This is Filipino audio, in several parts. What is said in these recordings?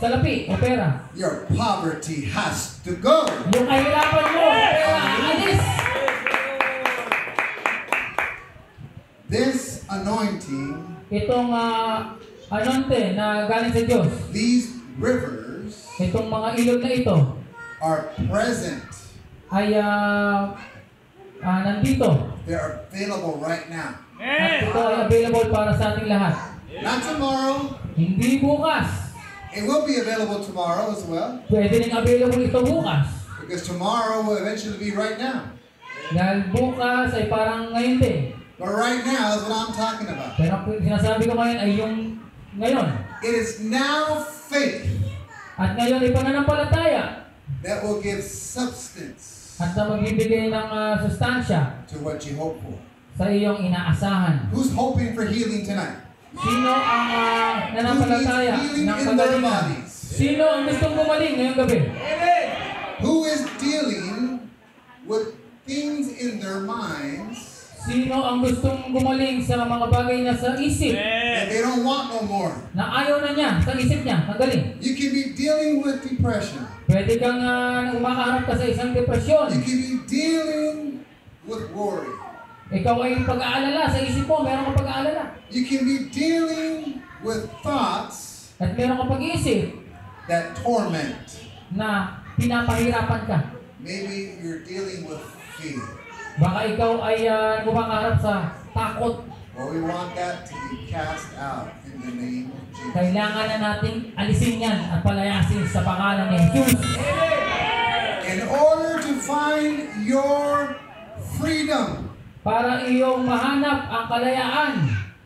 salapi o pera. Your poverty has to go. Yung kahirapan mo, pera, alis. This anointing, Itong anonte na galing sa Diyos, these rivers itong mga ilog na ito, are present. ay nandito. They are available right now. At ito ay available para sa ating lahat. Not tomorrow. Hindi bukas. It will be available tomorrow as well. Pwede rin available ito bukas. Because tomorrow will eventually be right now. Dahil bukas ay parang ngayon din. But right now is what I'm talking about. Pero sinasabi ko ngayon ay yung ngayon. It is now faith At ngayon ay pananampalataya that will give substance at na magbibigay ng sustansya to what you hope for. sa iyong inaasahan. Who's hoping for healing tonight? Sino ang nanampalataya ng kagalingan? Sino ang gustong gumaling ngayong gabi? Who is dealing with things in their minds Sino ang gustong gumaling sa mga bagay na sa isip that they don't want no more? na ayaw na niya, sa isip niya, magaling? You can be dealing with depression. Pwede kang umakaharap ka sa isang depresyon. You can be dealing with worry. Ikaw ay pag-aalala sa isip mo, meron kang pag-aalala. You can be dealing with thoughts At meron kang pag-iisip that torment. na pinapahirapan ka. Maybe you're dealing with fear. Baka ikaw ay kumakaharap sa takot. Well, we want that to be cast out in the name of Jesus. Kailangan na nating alisin yan at palayasin sa pangalan ni Jesus. In order to find your freedom, Para iyong mahanap ang kalayaan.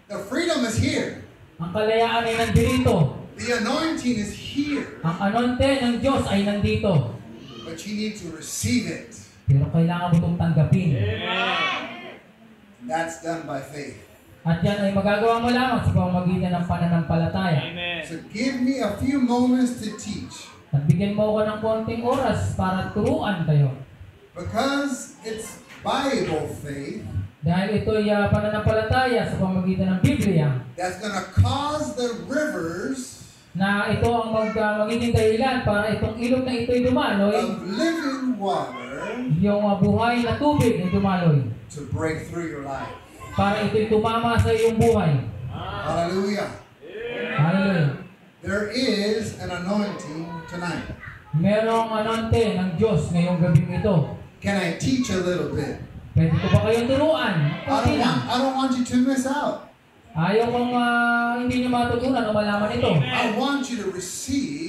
the freedom is here. Ang kalayaan ay nandito. The anointing is here. Ang anonte ng Diyos ay nandito. But you need to receive it. Pero kailangan mo itong tanggapin. That's done by faith. At yan ay magagawa mo lamang sa pamamagitan ng pananampalataya. So give me a few moments to teach. At bigyan mo ako ng konting oras para turuan kayo. Because it's Bible faith Dahil ito ay pananampalataya sa pamamagitan ng Biblia that's going to cause the rivers na ito ang magiging dahilan para itong ilog na ito'y dumaloy, of living water yung buhay na tubig na dumaloy, to break through your life. para ito'y tumama sa iyong buhay. Hallelujah. Hallelujah. There is an anointing tonight. Merong anonte ng Diyos ngayong gabing ito. Can I teach a little bit? Pwede ko ba kayong turuan? Okay lang. I don't want you to miss out. Ayaw kong hindi nyo matutunan o malaman ito. I want you to receive